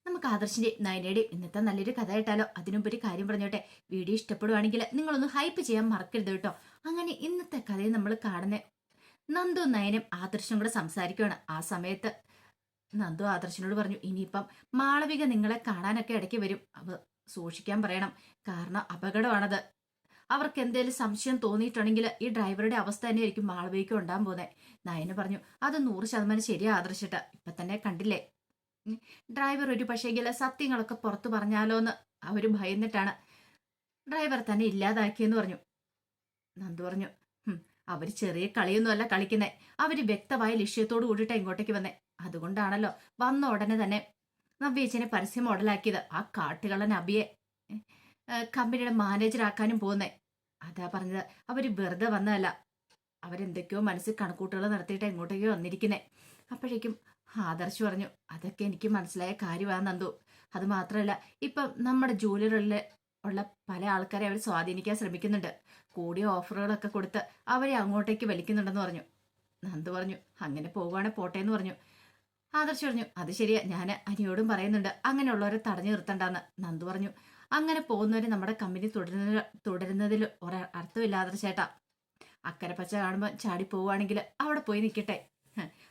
നമുക്ക് ആദർശിന്റെ നയനയുടെ ഇന്നത്തെ നല്ലൊരു കഥ കേട്ടാലോ? അതിനുമ്പ് ഒരു കാര്യം പറഞ്ഞോട്ടെ. വീഡിയോ ഇഷ്ടപ്പെടുവാണെങ്കിൽ നിങ്ങളൊന്ന് ഹൈപ്പ് ചെയ്യാൻ മറക്കരുത് കേട്ടോ. അങ്ങനെ ഇന്നത്തെ കഥയിൽ നമ്മൾ കാണുന്ന നന്ദു നയനും ആദർശനും കൂടെ സംസാരിക്കുകയാണ്. ആ സമയത്ത് നന്ദു ആദർശനോട് പറഞ്ഞു, ഇനിയിപ്പം മാളവിക നിങ്ങളെ കാണാനൊക്കെ ഇടയ്ക്ക് വരും, അവ സൂക്ഷിക്കാൻ പറയണം. കാരണം അപകടമാണത്. അവർക്ക് എന്തേലും സംശയം തോന്നിയിട്ടുണ്ടെങ്കിൽ ഈ ഡ്രൈവറുടെ അവസ്ഥ തന്നെയായിരിക്കും മാളവികയ്ക്ക് ഉണ്ടാകാൻ പോകുന്നത്. നയന് പറഞ്ഞു, അത് 100% ശരിയാ ആദർശിട്ട. ഇപ്പൊ തന്നെ കണ്ടില്ലേ, ഡ്രൈവർ ഒരു പക്ഷേങ്കില് സത്യങ്ങളൊക്കെ പുറത്തു പറഞ്ഞാലോന്ന് അവര് ഭയന്നിട്ടാണ് ഡ്രൈവർ തന്നെ ഇല്ലാതാക്കിയെന്ന് പറഞ്ഞു. നന്ദു പറഞ്ഞു, അവര് ചെറിയ കളിയൊന്നുമല്ല കളിക്കുന്നേ, അവര് വ്യക്തമായ ലക്ഷ്യത്തോട് കൂടിയിട്ടാ ഇങ്ങോട്ടേക്ക് വന്നേ. അതുകൊണ്ടാണല്ലോ വന്ന ഉടനെ തന്നെ നവ്യേച്ചനെ പരസ്യം മോഡലാക്കിയത്. ആ കാട്ടുകള്ളൻ അബിയെ കമ്പനിയുടെ മാനേജർ ആക്കാനും പോകുന്നേ. അതാ പറഞ്ഞത്, അവര് വെറുതെ വന്നതല്ല, അവരെന്തൊക്കെയോ മനസ്സിൽ കണക്കൂട്ടുകൾ നടത്തിയിട്ട് ഇങ്ങോട്ടേക്കോ വന്നിരിക്കുന്നേ. അപ്പോഴേക്കും ആദർശ് പറഞ്ഞു, അതൊക്കെ എനിക്ക് മനസ്സിലായ കാര്യമാണ് നന്ദു. അത് മാത്രമല്ല, ഇപ്പം നമ്മുടെ ജോലികളിൽ ഉള്ള പല ആൾക്കാരെ അവർ സ്വാധീനിക്കാൻ ശ്രമിക്കുന്നുണ്ട്. കൂടിയ ഓഫറുകളൊക്കെ കൊടുത്ത് അവരെ അങ്ങോട്ടേക്ക് വലിക്കുന്നുണ്ടെന്ന് പറഞ്ഞു. നന്ദു പറഞ്ഞു, അങ്ങനെ പോവുകയാണെ പോട്ടെ എന്ന് പറഞ്ഞു. ആദർശ് പറഞ്ഞു, അത് ശരിയാ, ഞാൻ അനിയോടും പറയുന്നുണ്ട് അങ്ങനെയുള്ളവരെ തടഞ്ഞു നിർത്തണ്ടെന്ന്. നന്ദു പറഞ്ഞു, അങ്ങനെ പോകുന്നവരെ നമ്മുടെ കമ്പനി തുടരുന്നതിൽ ഒരർത്ഥമില്ല ആദർശേട്ടാ. അക്കരെ പച്ച കാണുമ്പോൾ ചാടി പോവുകയാണെങ്കിൽ അവിടെ പോയി നിൽക്കട്ടെ.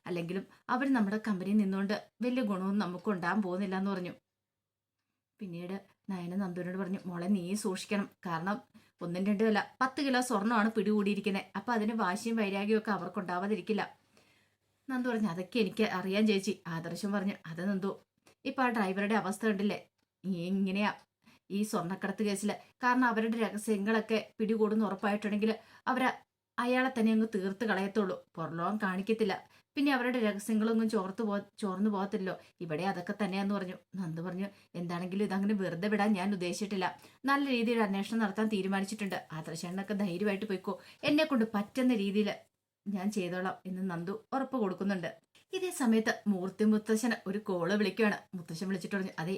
അല്ലെങ്കിലും അവർ നമ്മുടെ കമ്പനിയിൽ നിന്നുകൊണ്ട് വലിയ ഗുണവും നമുക്ക് ഉണ്ടാകാൻ പോകുന്നില്ല എന്ന് പറഞ്ഞു. പിന്നീട് നയന നന്ദുവിനോട് പറഞ്ഞു, മോളെ നീ സൂക്ഷിക്കണം. കാരണം 1-2 അല്ല 10 കിലോ സ്വർണ്ണമാണ് പിടികൂടിയിരിക്കുന്നത്. അപ്പൊ അതിന് വാശിയും വൈരാഗ്യവും ഒക്കെ അവർക്കുണ്ടാവാതിരിക്കില്ല. നന്ദു പറഞ്ഞു, അതൊക്കെ എനിക്ക് അറിയാൻ ചേച്ചി. ആദർശം പറഞ്ഞു, അത് നന്ദു, ഇപ്പൊ ആ ഡ്രൈവറുടെ അവസ്ഥ കണ്ടില്ലേ, ഇങ്ങനെയാ ഈ സ്വർണ്ണക്കടത്ത് കേസിൽ. കാരണം അവരുടെ രഹസ്യങ്ങളൊക്കെ പിടികൂടുന്ന ഉറപ്പായിട്ടുണ്ടെങ്കിൽ അവരെ അയാളെ തന്നെ അങ്ങ് തീർത്ത് കളയത്തുള്ളൂ, പുറലോകം കാണിക്കത്തില്ല. പിന്നെ അവരുടെ രഹസ്യങ്ങളൊന്നും ചോർന്നു പോകത്തില്ലോ. ഇവിടെ അതൊക്കെ തന്നെയാന്ന് പറഞ്ഞു. നന്ദു പറഞ്ഞു, എന്താണെങ്കിലും ഇതങ്ങനെ വെറുതെ വിടാൻ ഞാൻ ഉദ്ദേശിച്ചിട്ടില്ല. നല്ല രീതിയിൽ അന്വേഷണം നടത്താൻ തീരുമാനിച്ചിട്ടുണ്ട്. ആദർശനൊക്കെ ധൈര്യമായിട്ട് പോയിക്കോ, എന്നെ കൊണ്ട് പറ്റുന്ന രീതിയിൽ ഞാൻ ചെയ്തോളാം എന്ന് നന്ദു ഉറപ്പ് കൊടുക്കുന്നുണ്ട്. ഇതേ സമയത്ത് മൂർത്തി മുത്തശ്ശന് ഒരു കോള് വിളിക്കുകയാണ്. മുത്തശ്ശൻ വിളിച്ചിട്ട് പറഞ്ഞു, അതെ,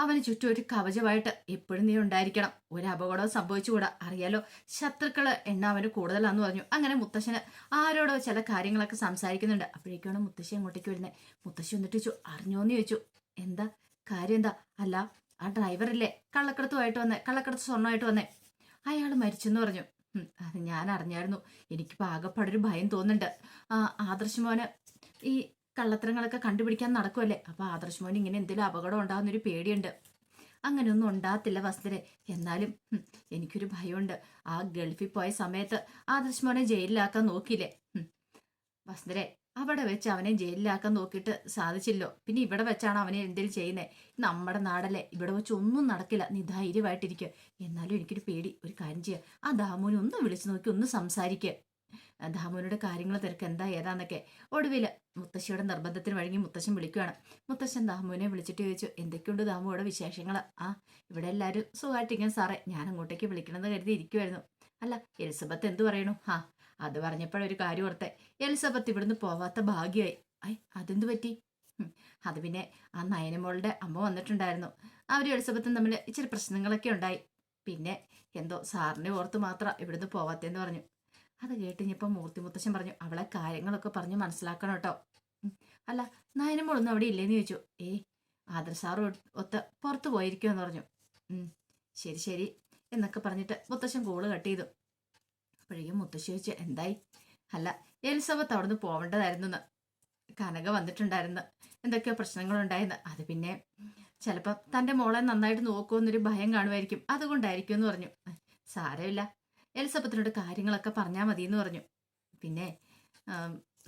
അവന് ചുറ്റും ഒരു കവചമായിട്ട് എപ്പോഴും നീ ഉണ്ടായിരിക്കണം. ഒരു അപകടവും സംഭവിച്ചുകൂടാ. അറിയാലോ, ശത്രുക്കള് എണ്ണ അവന് കൂടുതലാന്ന് പറഞ്ഞു. അങ്ങനെ മുത്തശ്ശന് ആരോടോ ചില കാര്യങ്ങളൊക്കെ സംസാരിക്കുന്നുണ്ട്. അപ്പോഴേക്കാണ് മുത്തശ്ശി അങ്ങോട്ടേക്ക് വരുന്നത്. മുത്തശ്ശി വന്നിട്ട് ചോദിച്ചു, അറിഞ്ഞോന്ന് ചോദിച്ചു. എന്താ കാര്യം? എന്താ? അല്ല, ആ ഡ്രൈവറില്ലേ കള്ളക്കടത്ത് സ്വർണ്ണമായിട്ട് വന്നേ, അയാൾ മരിച്ചെന്ന് പറഞ്ഞു. അത് ഞാൻ അറിഞ്ഞായിരുന്നു. എനിക്കിപ്പോ ആകെപ്പാടൊരു ഭയം തോന്നുന്നുണ്ട്. ആദർശ് മോന് ഈ കള്ളത്തരങ്ങളൊക്കെ കണ്ടുപിടിക്കാൻ നടക്കുമല്ലേ, അപ്പൊ ആദർശ് മോന് ഇങ്ങനെ എന്തെങ്കിലും അപകടം ഉണ്ടാകുന്നൊരു പേടിയുണ്ട്. അങ്ങനെയൊന്നും ഉണ്ടാകത്തില്ല വസ്തുരെ, എന്നാലും എനിക്കൊരു ഭയമുണ്ട്. ആ ഗൾഫിൽ പോയ സമയത്ത് ആദർശ് മോനെ ജയിലിലാക്കാൻ നോക്കിയില്ലേ വസ്തുരെ, അവിടെ വെച്ച് അവനെ ജയിലിലാക്കാൻ നോക്കിയിട്ട് സാധിച്ചില്ലോ. പിന്നെ ഇവിടെ വെച്ചാണ് അവനെ എന്തെങ്കിലും ചെയ്യുന്നത്. നമ്മുടെ നാടല്ലേ, ഇവിടെ വെച്ച് ഒന്നും നടക്കില്ല, നീ ധൈര്യമായിട്ടിരിക്കുക. എന്നാലും എനിക്കൊരു പേടി. ഒരു കാര്യം ചെയ്യുക, ആ ദാമുവിനെ ഒന്ന് വിളിച്ചു നോക്കി ഒന്ന് സംസാരിക്കുക. ദാമുവിനോട് കാര്യങ്ങൾ തിരക്ക് എന്താ ഏതാന്നൊക്കെ. ഒടുവിൽ മുത്തശ്ശിയുടെ നിർബന്ധത്തിന് വഴങ്ങി മുത്തശ്ശൻ വിളിക്കുകയാണ്. മുത്തശ്ശൻ ദാമുവിനെ വിളിച്ചിട്ട് ചോദിച്ചു, എന്തൊക്കെയുണ്ട് ദാമുവിടെ വിശേഷങ്ങൾ? ഇവിടെ എല്ലാവരും സുഖമായിട്ടിരിക്കാൻ സാറേ, ഞാൻ അങ്ങോട്ടേക്ക് വിളിക്കണമെന്ന് കരുതി ഇരിക്കുമായിരുന്നു. അല്ല, എലിസബത്ത് എന്തു പറയണു? അത് പറഞ്ഞപ്പോഴൊരു കാര്യം ഓർത്തെ, എലിസബത്ത് ഇവിടുന്ന് പോവാത്ത ഭാഗ്യമായി. അതെന്തു പറ്റി? അത് പിന്നെ ആ നയനമോളുടെ അമ്മ വന്നിട്ടുണ്ടായിരുന്നു. അവരും എലിസബത്തും തമ്മിൽ ഇച്ചിരി പ്രശ്നങ്ങളൊക്കെ ഉണ്ടായി. പിന്നെ എന്തോ സാറിനെ ഓർത്ത് മാത്രം ഇവിടുന്ന് പോവാത്തേന്ന് പറഞ്ഞു. അത് കേട്ടിഞ്ഞപ്പം മൂർത്തി മുത്തശ്ശൻ പറഞ്ഞു, അവളെ കാര്യങ്ങളൊക്കെ പറഞ്ഞ് മനസ്സിലാക്കണം കേട്ടോ. അല്ല, നയനമോളൊന്നും അവിടെ ഇല്ലേന്ന് ചോദിച്ചു. ആദർശാറ് ഒത്ത് പുറത്തു പോയിരിക്കുമെന്ന് പറഞ്ഞു. ശരി ശരി എന്നൊക്കെ പറഞ്ഞിട്ട് മുത്തശ്ശൻ കോള് കട്ട് ചെയ്തു. അപ്പോഴേക്കും മുത്തശ്ശി ചോദിച്ചു, എന്തായി? അല്ല, എലിസബത്ത് അവിടുന്ന് പോവേണ്ടതായിരുന്നു. കനക വന്നിട്ടുണ്ടായിരുന്നു, എന്തൊക്കെയോ പ്രശ്നങ്ങളുണ്ടായിരുന്നു. അത് പിന്നെ ചിലപ്പോൾ തൻ്റെ മോളെ നന്നായിട്ട് നോക്കുമെന്നൊരു ഭയം കാണുമായിരിക്കും, അതുകൊണ്ടായിരിക്കും എന്ന് പറഞ്ഞു. സാരമില്ല, എലിസബത്തിനോട് കാര്യങ്ങളൊക്കെ പറഞ്ഞാൽ മതി എന്ന് പറഞ്ഞു. പിന്നെ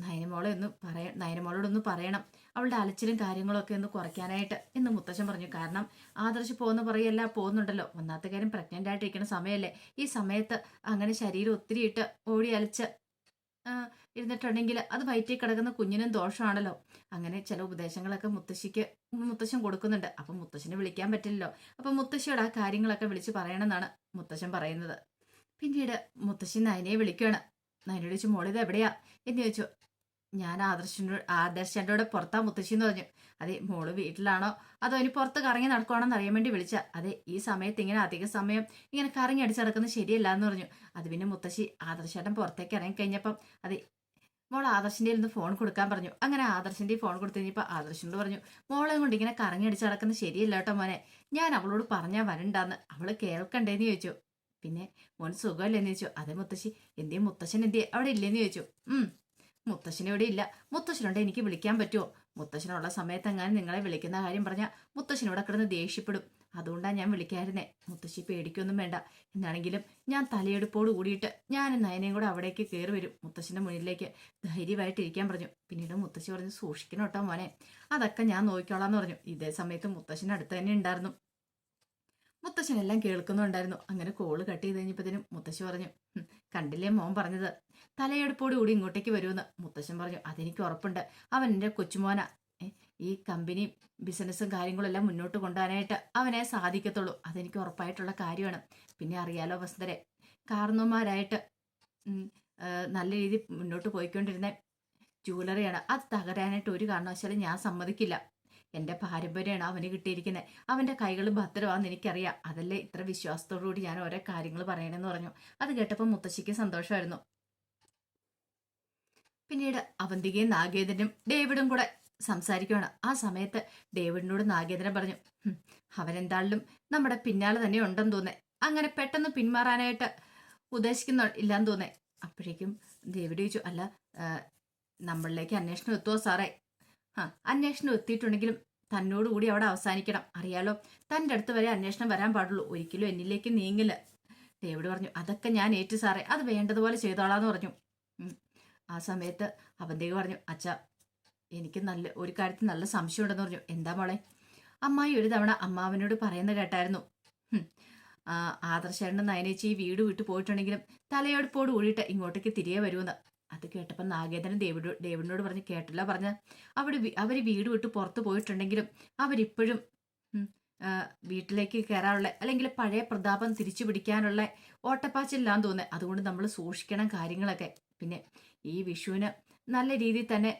നയനമോളോടൊന്ന് പറയണം, അവളുടെ അലച്ചിലും കാര്യങ്ങളൊക്കെ ഒന്ന് കുറയ്ക്കാനായിട്ട് എന്ന് മുത്തശ്ശൻ പറഞ്ഞു. കാരണം ആദർശ് പോകുന്ന പറയല്ല പോകുന്നുണ്ടല്ലോ. ഒന്നാമത്തെ കാര്യം പ്രഗ്നന്റ് ആയിട്ടിരിക്കുന്ന സമയമല്ലേ. ഈ സമയത്ത് അങ്ങനെ ശരീരം ഒത്തിരി ഇട്ട് ഓടി അലച്ച് ഇരുന്നിട്ടുണ്ടെങ്കിൽ അത് വയറ്റിൽ കിടക്കുന്ന കുഞ്ഞിനും ദോഷമാണല്ലോ. അങ്ങനെ ചില ഉപദേശങ്ങളൊക്കെ മുത്തശ്ശൻ കൊടുക്കുന്നുണ്ട്. അപ്പം മുത്തശ്ശനെ വിളിക്കാൻ പറ്റില്ലല്ലോ. അപ്പം മുത്തശ്ശിയോട് ആ കാര്യങ്ങളൊക്കെ വിളിച്ച് പറയണമെന്നാണ് മുത്തശ്ശൻ പറയുന്നത്. പിന്നീട് മുത്തശ്ശി നയനയെ വിളിക്കുകയാണ്. നയനോട് ചോദിച്ചു, മോളിത് എവിടെയാ എന്ന് ചോദിച്ചു. ഞാൻ ആദർശൻ്റെ കൂടെ പുറത്താ മുത്തശ്ശി എന്ന് പറഞ്ഞു. അതെ, മോള് വീട്ടിലാണോ അതോ ഇനി പുറത്ത് കറങ്ങി നടക്കുവാണോന്ന് അറിയാൻ വേണ്ടി വിളിച്ച. അതെ, ഈ സമയത്ത് ഇങ്ങനെ അധിക സമയം ഇങ്ങനെ കറങ്ങി അടിച്ച് നടക്കുന്നത് ശരിയല്ല എന്ന് പറഞ്ഞു. അത് പിന്നെ മുത്തശ്ശി ആദർശേട്ടൻ പുറത്തേക്ക് ഇറങ്ങിക്കഴിഞ്ഞപ്പം അതെ മോൾ ആദർശിൻ്റെ നിന്ന് ഫോൺ കൊടുക്കാൻ പറഞ്ഞു. അങ്ങനെ ആദർശിൻ്റെ ഫോൺ കൊടുത്തു കഴിഞ്ഞപ്പോൾ ആദർശിനോട് പറഞ്ഞു, മോളെ കൊണ്ട് ഇങ്ങനെ കറങ്ങി അടിച്ച് നടക്കുന്നത് ശരിയല്ല കേട്ടോ മോനെ, ഞാൻ അവളോട് പറഞ്ഞാൽ വരണ്ടാന്ന്, അവള് കേൾക്കണ്ടേന്ന് ചോദിച്ചു. പിന്നെ മോൻ സുഖമല്ലേന്ന് ചോദിച്ചു. അതെ മുത്തശ്ശി. എന്തേ മുത്തശ്ശൻ എന്തേ അവിടെ ഇല്ലേന്ന് ചോദിച്ചു. മുത്തശ്ശനെവിടെ ഇല്ല. മുത്തശ്ശനുണ്ട്, എനിക്ക് വിളിക്കാൻ പറ്റുമോ? മുത്തശ്ശനുള്ള സമയത്ത് എങ്ങാനും നിങ്ങളെ വിളിക്കുന്ന കാര്യം പറഞ്ഞാൽ മുത്തശ്ശനോടെ കിടന്ന് ദേഷ്യപ്പെടും. അതുകൊണ്ടാണ് ഞാൻ വിളിക്കായിരുന്നേ. മുത്തശ്ശി പേടിക്കൊന്നും വേണ്ട. എന്നാണെങ്കിലും ഞാൻ തലയെടുപ്പോട് കൂടിയിട്ട് ഞാൻ നയനയും കൂടെ അവിടേക്ക് കയറി വരും, മുത്തശ്ശൻ്റെ മുന്നിലേക്ക് ധൈര്യമായിട്ടിരിക്കാൻ പറഞ്ഞു. പിന്നീട് മുത്തശ്ശി പറഞ്ഞു, സൂക്ഷിക്കണം കേട്ടോ മോനെ, അതൊക്കെ ഞാൻ നോക്കിക്കോളാന്ന് പറഞ്ഞു. ഇതേ സമയത്ത് മുത്തശ്ശൻ്റെ അടുത്ത് തന്നെ ഉണ്ടായിരുന്നു. മുത്തശ്ശനെല്ലാം കേൾക്കുന്നുണ്ടായിരുന്നു. അങ്ങനെ കോള് കട്ട് ചെയ്ത് കഴിഞ്ഞപ്പോഴത്തേനും മുത്തശ്ശി പറഞ്ഞു, കണ്ടില്ലേ മോൻ പറഞ്ഞത്, തലയെടുപ്പോട് കൂടി ഇങ്ങോട്ടേക്ക് വരുമെന്ന്. മുത്തശ്ശൻ പറഞ്ഞു, അതെനിക്ക് ഉറപ്പുണ്ട്. അവൻ എൻ്റെ കൊച്ചുമോന. ഈ കമ്പനി ബിസിനസ്സും കാര്യങ്ങളും എല്ലാം മുന്നോട്ട് കൊണ്ടുപോകാനായിട്ട് അവനെ സാധിക്കത്തുള്ളൂ. അതെനിക്ക് ഉറപ്പായിട്ടുള്ള കാര്യമാണ്. പിന്നെ അറിയാലോ വസുന്ധരെ, കാരണവന്മാരായിട്ട് നല്ല രീതിയിൽ മുന്നോട്ട് പോയിക്കൊണ്ടിരുന്ന ജൂവലറിയാണ്. അത് തകരാനായിട്ട് ഒരു കാരണവശാലും ഞാൻ സമ്മതിക്കില്ല. എൻ്റെ പാരമ്പര്യമാണ് അവന് കിട്ടിയിരിക്കുന്നത്. അവൻ്റെ കൈകൾ ഭദ്രമാണെന്ന് എനിക്കറിയാം. അതല്ലേ ഇത്ര വിശ്വാസത്തോടുകൂടി ഞാൻ ഓരോ കാര്യങ്ങൾ പറയണമെന്ന് പറഞ്ഞു. അത് കേട്ടപ്പോൾ മുത്തശ്ശിക്ക് സന്തോഷമായിരുന്നു. പിന്നീട് അവന്തികയും നാഗേന്ദ്രനും ഡേവിഡും കൂടെ സംസാരിക്കുകയാണ്. ആ സമയത്ത് ഡേവിഡിനോട് നാഗേന്ദ്രൻ പറഞ്ഞു, അവനെന്തായാലും നമ്മുടെ പിന്നാലെ തന്നെ ഉണ്ടെന്ന് തോന്നേ, അങ്ങനെ പെട്ടെന്ന് പിന്മാറാനായിട്ട് ഉദ്ദേശിക്കുന്ന ഇല്ലാന്ന് തോന്നേ. അപ്പോഴേക്കും ഡേവിഡ് ചോദിച്ചു, അല്ല നമ്മളിലേക്ക് അന്വേഷണം എത്തുമോ സാറേ? അന്വേഷണം എത്തിയിട്ടുണ്ടെങ്കിലും തന്നോടുകൂടി അവിടെ അവസാനിക്കണം. അറിയാലോ, തൻ്റെ അടുത്ത് വരെ അന്വേഷണം വരാൻ പാടുള്ളൂ, ഒരിക്കലും എന്നിലേക്ക് നീങ്ങില്ല. ഡേവിഡ് പറഞ്ഞു, അതൊക്കെ ഞാൻ ഏറ്റു സാറേ, അത് വേണ്ടതുപോലെ ചെയ്തോളാന്ന് പറഞ്ഞു. ആ സമയത്ത് അവന്തേക്ക് പറഞ്ഞു, അച്ഛാ എനിക്ക് ഒരു കാര്യത്തിൽ നല്ല സംശയം ഉണ്ടെന്ന് പറഞ്ഞു. എന്താ മോളെ? അമ്മായി ഒരു തവണ അമ്മാവനോട് പറയുന്നത് കേട്ടായിരുന്നു, ആദർശേട്ടൻ നയനേച്ചി ഈ വീട് വിട്ടു പോയിട്ടുണ്ടെങ്കിലും തലയെടുപ്പോട് കൂടിയിട്ട് ഇങ്ങോട്ടേക്ക് തിരികെ വരുമെന്ന്. അത് കേട്ടപ്പോൾ നാഗേന്ദ്രൻ ഡേവിഡിനോട് പറഞ്ഞു, കേട്ടില്ല പറഞ്ഞ അവർ വീട് വിട്ട് പുറത്ത് പോയിട്ടുണ്ടെങ്കിലും അവരിപ്പോഴും വീട്ടിലേക്ക് കയറാനുള്ള അല്ലെങ്കിൽ പഴയ പ്രതാപം തിരിച്ചു പിടിക്കാനുള്ള ഓട്ടപ്പാച്ചില്ലാന്ന് തോന്നുന്നത്. അതുകൊണ്ട് നമ്മൾ സൂക്ഷിക്കണം കാര്യങ്ങളൊക്കെ. പിന്നെ ഈ വിഷുവിന് നല്ല രീതിയിൽ തന്നെ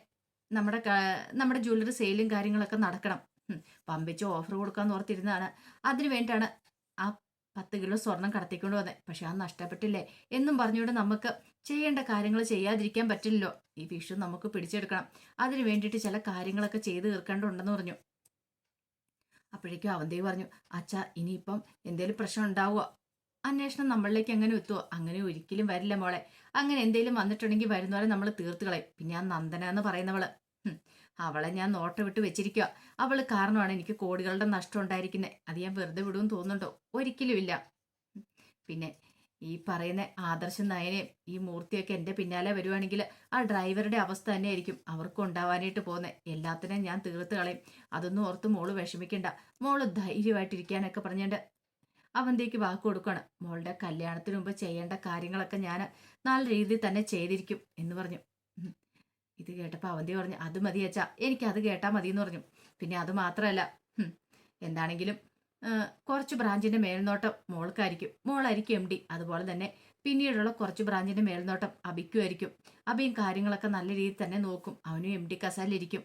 നമ്മുടെ ജ്വല്ലറി സെയിലും കാര്യങ്ങളൊക്കെ നടക്കണം. പമ്പിച്ച് ഓഫർ കൊടുക്കാന്ന് ഓർത്തിരുന്നതാണ്. അതിനു വേണ്ടിയാണ് ആ 10 കിലോ സ്വർണം കടത്തിക്കൊണ്ട് വന്നത്. പക്ഷെ അത് നഷ്ടപ്പെട്ടില്ലേ എന്നും പറഞ്ഞുകൊണ്ട് നമുക്ക് ചെയ്യേണ്ട കാര്യങ്ങൾ ചെയ്യാതിരിക്കാൻ പറ്റില്ലല്ലോ. ഈ വിഷു നമുക്ക് പിടിച്ചെടുക്കണം. അതിനു വേണ്ടിയിട്ട് ചില കാര്യങ്ങളൊക്കെ ചെയ്ത് തീർക്കേണ്ടതുണ്ടെന്ന് പറഞ്ഞു. അപ്പോഴേക്കും അവന്തേവ് പറഞ്ഞു, അച്ഛാ ഇനിയിപ്പം എന്തേലും പ്രശ്നം ഉണ്ടാവുക, അന്വേഷണം നമ്മളിലേക്ക് എങ്ങനെ എത്തുമോ? അങ്ങനെ ഒരിക്കലും വരില്ല മോളെ. അങ്ങനെ എന്തേലും വന്നിട്ടുണ്ടെങ്കിൽ വരുന്നവരെ നമ്മൾ തീർത്ത് കളയും. പിന്നെ ആ നന്ദന എന്ന് പറയുന്നവള്, അവളെ ഞാൻ നോട്ടം വിട്ട് വെച്ചിരിക്കുക. അവള് കാരണമാണ് എനിക്ക് കോടികളുടെ നഷ്ടം ഉണ്ടായിരിക്കുന്നത്. അത് ഞാൻ വെറുതെ വിടുമെന്ന് തോന്നുന്നുണ്ടോ? ഒരിക്കലും ഇല്ല. പിന്നെ ഈ പറയുന്ന ആദർശം നയനെയും ഈ മൂർത്തിയൊക്കെ എൻ്റെ പിന്നാലെ വരുവാണെങ്കിൽ ആ ഡ്രൈവറുടെ അവസ്ഥ തന്നെയായിരിക്കും അവർക്കും ഉണ്ടാവാനായിട്ട് പോകുന്നത്. എല്ലാത്തിനും ഞാൻ തീർത്ത് കളയും. അതൊന്നും ഓർത്ത് മോള് വിഷമിക്കണ്ട. മോള് ധൈര്യമായിട്ടിരിക്കാനൊക്കെ പറഞ്ഞുകൊണ്ട് അവന്തേക്ക് വാക്ക് കൊടുക്കുകയാണ്. മോളുടെ കല്യാണത്തിന് മുമ്പ് ചെയ്യേണ്ട കാര്യങ്ങളൊക്കെ ഞാൻ നല്ല രീതിയിൽ തന്നെ ചെയ്തിരിക്കും എന്ന് പറഞ്ഞു. ഇത് കേട്ടപ്പോൾ അവന്തി പറഞ്ഞു, അത് മതി അച്ഛാ, എനിക്ക് അത് കേട്ടാൽ മതി എന്ന് പറഞ്ഞു. പിന്നെ അത് മാത്രമല്ല, എന്താണെങ്കിലും കുറച്ച് ബ്രാഞ്ചിന്റെ മേൽനോട്ടം മോളായിരിക്കും MD. അതുപോലെ തന്നെ പിന്നീടുള്ള കുറച്ച് ബ്രാഞ്ചിന്റെ മേൽനോട്ടം അബിക്കുമായിരിക്കും. അബിയും കാര്യങ്ങളൊക്കെ നല്ല രീതിയിൽ തന്നെ നോക്കും. അവനും MD കസാലിരിക്കും.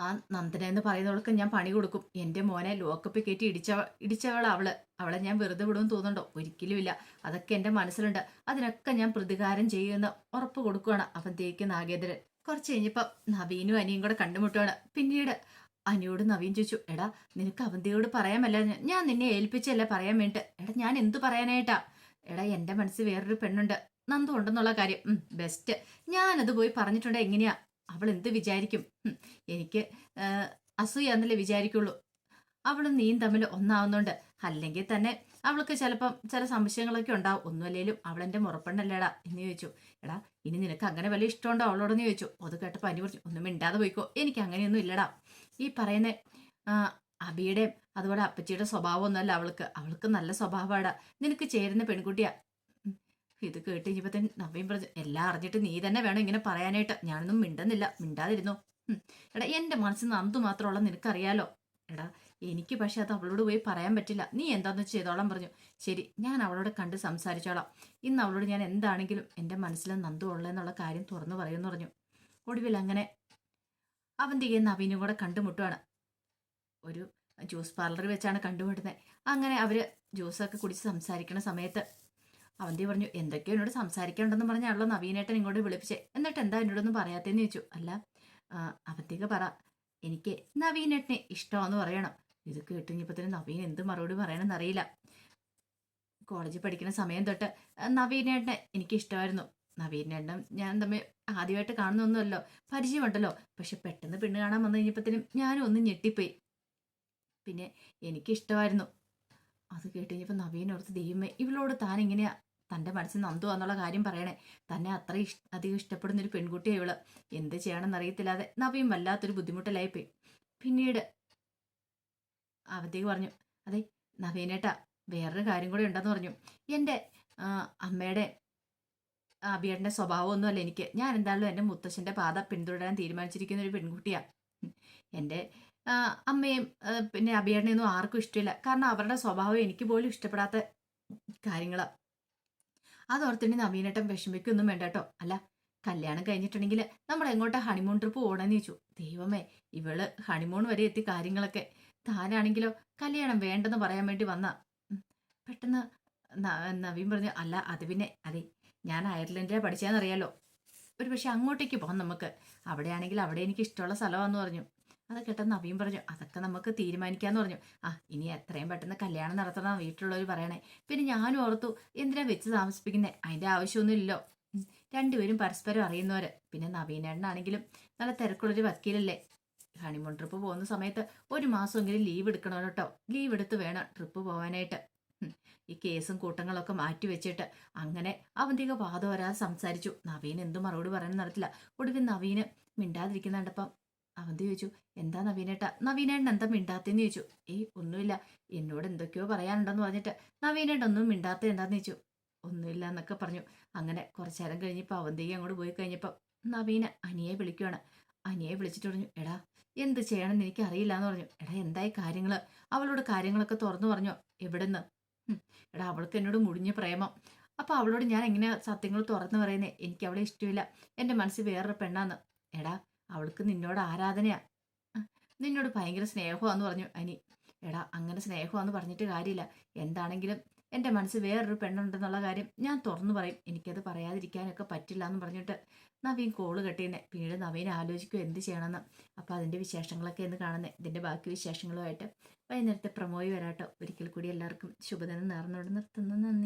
ആ നന്ദന എന്ന് പറയുന്നവൾക്ക് ഞാൻ പണി കൊടുക്കും. എൻ്റെ മോനെ ലോക്കപ്പിൽ കയറ്റി ഇടിച്ചവള അവളെ ഞാൻ വെറുതെ വിടുമെന്ന് തോന്നുന്നുണ്ടോ? ഒരിക്കലും ഇല്ല. അതൊക്കെ എൻ്റെ മനസ്സിലുണ്ട്. അതിനൊക്കെ ഞാൻ പ്രതികാരം ചെയ്യുമെന്ന് ഉറപ്പ് കൊടുക്കുകയാണ് അവന്തേക്ക് നാഗേന്ദ്രൻ. കുറച്ച് കഴിഞ്ഞപ്പോൾ നവീനും അനിയും കൂടെ കണ്ടുമുട്ടുകയാണ്. പിന്നീട് അനിയോട് നവീൻ ചോദിച്ചു, എടാ നിനക്ക് അവന്തിയോട് പറയാമല്ല, ഞാൻ നിന്നെ ഏൽപ്പിച്ചല്ലേ പറയാൻ വേണ്ടിട്ട്. എടാ ഞാൻ എന്തു പറയാനായിട്ടാ? എടാ എൻ്റെ മനസ്സിൽ വേറൊരു പെണ്ണുണ്ട്, നന്ദു ഉണ്ടെന്നുള്ള കാര്യം. ബെസ്റ്റ്. ഞാനത് പോയി പറഞ്ഞിട്ടുണ്ട്. എങ്ങനെയാ അവൾ എന്ത് വിചാരിക്കും? എനിക്ക് അസൂയാന്നല്ലേ വിചാരിക്കുള്ളൂ. അവളും നീയും തമ്മിൽ ഒന്നാവുന്നുണ്ട്. അല്ലെങ്കിൽ തന്നെ അവൾക്ക് ചിലപ്പം ചില സംശയങ്ങളൊക്കെ ഉണ്ടാവും. ഒന്നുമല്ലേലും അവളെന്റെ മുറപ്പെണ്ണല്ലേടാ എന്ന് ചോദിച്ചു. എടാ ഇനി നിനക്ക് അങ്ങനെ വലിയ ഇഷ്ടമുണ്ടോ അവളോടെന്ന് ചോദിച്ചു. അത് കേട്ടപ്പോൾ അനി പറഞ്ഞു, ഒന്നും മിണ്ടാതെ പോയിക്കോ, എനിക്ക് അങ്ങനെയൊന്നും ഇല്ലടാ. ഈ പറയുന്ന അബിയുടെയും അതുപോലെ അപ്പച്ചിയുടെ സ്വഭാവമൊന്നുമല്ല അവൾക്ക് നല്ല സ്വഭാവമാടാ. നിനക്ക് ചേരുന്ന പെൺകുട്ടിയാ. ഇത് കേട്ട് കഴിഞ്ഞപ്പത്തേന് നവീൻ പറഞ്ഞു, എല്ലാം അറിഞ്ഞിട്ട് നീ തന്നെ വേണം ഇങ്ങനെ പറയാനായിട്ട്. ഞാനൊന്നും മിണ്ടാതിരുന്നു. എടാ എൻ്റെ മനസ്സിൽ നന്ദു മാത്രമുള്ള നിനക്കറിയാലോ. എടാ എനിക്ക് പക്ഷെ അത് അവളോട് പോയി പറയാൻ പറ്റില്ല. നീ എന്താന്ന് ചെയ്തോളാം പറഞ്ഞു. ശരി, ഞാൻ അവളോട് കണ്ട് സംസാരിച്ചോളാം. ഇന്ന് അവളോട് ഞാൻ എന്താണെങ്കിലും എൻ്റെ മനസ്സിൽ നന്ദു ഉള്ളതെന്നുള്ള കാര്യം തുറന്നു പറയുമെന്ന് പറഞ്ഞു. ഒടുവിൽ അങ്ങനെ അവന്തികയും നവീനും കൂടെ കണ്ടുമുട്ടുകയാണ്. ഒരു ജ്യൂസ് പാർലറിൽ വെച്ചാണ് കണ്ടുമുട്ടുന്നത്. അങ്ങനെ അവര് ജ്യൂസൊക്കെ കുടിച്ച് സംസാരിക്കുന്ന സമയത്ത് അവന്തി പറഞ്ഞു, എന്തൊക്കെയോ എന്നോട് സംസാരിക്കാനുണ്ടെന്ന് പറഞ്ഞാണല്ലോ നവീനേട്ടൻ ഇങ്ങോട്ട് വിളിപ്പിച്ചേ, എന്നിട്ട് എന്താ എന്നോടൊന്നും പറയാത്തേന്ന് ചോദിച്ചു. അല്ല, അവന്തിക പറ, എനിക്ക് നവീനേട്ടനെ ഇഷ്ടമാന്ന് പറയണം. ഇത് കേട്ടുകഴിഞ്ഞപ്പത്തിന് നവീൻ എന്ത് മറുപടി പറയണമെന്ന് അറിയില്ല. കോളേജിൽ പഠിക്കുന്ന സമയം തൊട്ട് നവീനേട്ടനെ എനിക്ക് ഇഷ്ടമായിരുന്നു. നവീനേട്ടനും ഞാൻ തമ്മിൽ ആദ്യമായിട്ട് കാണുന്നൊന്നുമല്ലോ, പരിചയമുണ്ടല്ലോ. പക്ഷെ പെട്ടെന്ന് പെണ്ണ് കാണാൻ വന്നു കഴിഞ്ഞപ്പത്തിനും ഞാനും ഒന്ന് ഞെട്ടിപ്പോയി. പിന്നെ എനിക്കിഷ്ടമായിരുന്നു. അത് കേട്ട് കഴിഞ്ഞപ്പോൾ നവീനോർത്ത്, ദൈവമേ, ഇവളോട് താൻ ഇങ്ങനെയാ തൻ്റെ മനസ്സിൽ നന്ദു എന്നുള്ള കാര്യം പറയണേ. തന്നെ അത്ര അധികം ഇഷ്ടപ്പെടുന്ന ഒരു പെൺകുട്ടിയാണ് ഇവള്. എന്ത് ചെയ്യണമെന്ന് അറിയത്തില്ലാതെ നവീൻ വല്ലാത്തൊരു ബുദ്ധിമുട്ടിലായിപ്പോയി. പിന്നീട് അവന്തേക്ക് പറഞ്ഞു, അതെ നവീനേട്ടാ, വേറൊരു കാര്യം കൂടെ ഉണ്ടെന്ന് പറഞ്ഞു. എൻ്റെ അമ്മയുടെ അഭിയേട്ടൻ്റെ സ്വഭാവമൊന്നുമല്ല എനിക്ക്. ഞാൻ എന്തായാലും എൻ്റെ മുത്തശ്ശൻ്റെ പാത പിന്തുടരാൻ തീരുമാനിച്ചിരിക്കുന്ന ഒരു പെൺകുട്ടിയാണ്. എൻ്റെ അമ്മയും പിന്നെ അഭിയേട്ടനെയൊന്നും ആർക്കും ഇഷ്ടമില്ല. കാരണം അവരുടെ സ്വഭാവം എനിക്ക് പോലും ഇഷ്ടപ്പെടാത്ത കാര്യങ്ങളാണ്. അതോർത്തിട്ട് നവീനേട്ടൻ വിഷമിക്കൊന്നും വേണ്ട കേട്ടോ. അല്ല, കല്യാണം കഴിഞ്ഞിട്ടുണ്ടെങ്കിൽ നമ്മൾ എങ്ങോട്ടാ ഹണിമൂൺ ട്രിപ്പ് പോകണമെന്ന് ചോദിച്ചു. ദൈവമേ, ഇവള് ഹണിമൂൺ വരെ എത്തി കാര്യങ്ങളൊക്കെ. താനാണെങ്കിലോ കല്യാണം വേണ്ടെന്ന് പറയാൻ വേണ്ടി വന്ന. പെട്ടെന്ന് നവീൻ പറഞ്ഞു, അല്ല അത് പിന്നെ അതെ, ഞാൻ അയർലൻഡിലാണ് പഠിച്ചതെന്നറിയാലോ, ഒരു പക്ഷെ അങ്ങോട്ടേക്ക് പോകാം നമുക്ക്. അവിടെയാണെങ്കിൽ അവിടെ എനിക്ക് ഇഷ്ടമുള്ള സ്ഥലമാണെന്ന് പറഞ്ഞു. അത് കേട്ടെന്ന് നവീൻ പറഞ്ഞു, അതൊക്കെ നമുക്ക് തീരുമാനിക്കാന്ന് പറഞ്ഞു. ഇനി എത്രയും പെട്ടെന്ന് കല്യാണം നടത്തണം വീട്ടിലുള്ളവർ പറയണേ. പിന്നെ ഞാനും ഓർത്തു, എന്തിനാ വെച്ച് താമസിപ്പിക്കുന്നത്, അതിൻ്റെ ആവശ്യമൊന്നുമില്ലല്ലോ. രണ്ടുപേരും പരസ്പരം അറിയുന്നവര്. പിന്നെ നവീനേട്ടനാണെങ്കിലും നല്ല തിരക്കുള്ളൊരു വക്കീലല്ലേ. ഹണിമൂൺ ട്രിപ്പ് പോകുന്ന സമയത്ത് ഒരു മാസമെങ്കിലും ലീവ് എടുക്കണം കേട്ടോ. ലീവ് എടുത്ത് വേണം ട്രിപ്പ് പോകാനായിട്ട്. ഈ കേസും കൂട്ടങ്ങളൊക്കെ മാറ്റി വെച്ചിട്ട് അങ്ങനെ അവന്തിക വാദം വരാതെ സംസാരിച്ചു. നവീൻ എന്ത് മറുപടി പറയാനും നടത്തില്ല. ഒടുവിൽ നവീന് മിണ്ടാതിരിക്കുന്ന കണ്ടപ്പം അവന്തി ചോദിച്ചു, എന്താ നവീനേട്ടാ, നവീനേട്ടൻ എന്താ മിണ്ടാത്തെന്ന് ചോദിച്ചു. ഒന്നുമില്ല, എന്നോട് എന്തൊക്കെയോ പറയാനുണ്ടെന്ന് പറഞ്ഞിട്ട് നവീനേട്ടൻ ഒന്നും മിണ്ടാത്ത എന്താന്ന് ചോദിച്ചു. ഒന്നുമില്ല എന്നൊക്കെ പറഞ്ഞു. അങ്ങനെ കുറച്ചു നേരം കഴിഞ്ഞപ്പോൾ അവന്തിക അങ്ങോട്ട് പോയി കഴിഞ്ഞപ്പോൾ നവീന് അനിയെ വിളിക്കുവാണ്. അനിയെ വിളിച്ചിട്ട് പറഞ്ഞു, എടാ എന്ത് ചെയ്യണമെന്ന് എനിക്ക് അറിയില്ല എന്ന് പറഞ്ഞു. എടാ എന്തായി കാര്യങ്ങൾ, അവളോട് കാര്യങ്ങളൊക്കെ തുറന്നു പറഞ്ഞോ. എവിടെന്ന്? എടാ അവൾക്ക് എന്നോട് മുടിഞ്ഞ പ്രേമം. അപ്പൊ അവളോട് ഞാൻ എങ്ങനെ സത്യങ്ങൾ തുറന്നു പറയുന്നേ? എനിക്ക് അവളെ ഇഷ്ടമില്ല, എൻ്റെ മനസ്സിൽ വേറൊരു പെണ്ണാന്ന്. എടാ അവൾക്ക് നിന്നോട് ആരാധനയാ, നിന്നോട് ഭയങ്കര സ്നേഹമാന്ന് പറഞ്ഞു അനി. എടാ അങ്ങനെ സ്നേഹമാന്ന് പറഞ്ഞിട്ട് കാര്യമില്ല. എന്താണെങ്കിലും എൻ്റെ മനസ്സിൽ വേറൊരു പെണ്ണുണ്ടെന്നുള്ള കാര്യം ഞാൻ തുറന്നു പറയും. എനിക്കത് പറയാതിരിക്കാനൊക്കെ പറ്റില്ല എന്ന് പറഞ്ഞിട്ട് നവീൻ കോള് കെട്ടിയെന്നെ. പിന്നീട് നവീൻ ആലോചിക്കും എന്ത് ചെയ്യണമെന്ന്. അപ്പോൾ അതിൻ്റെ വിശേഷങ്ങളൊക്കെ എന്ന് കാണുന്നത്. ഇതിൻ്റെ ബാക്കി വിശേഷങ്ങളുമായിട്ട് വൈകുന്നേരത്തെ പ്രമോയി വരാട്ടോ. ഒരിക്കൽ കൂടി എല്ലാവർക്കും ശുഭദിനം നേർന്നുകൊണ്ട് നിർത്തുന്നു. നന്ദി.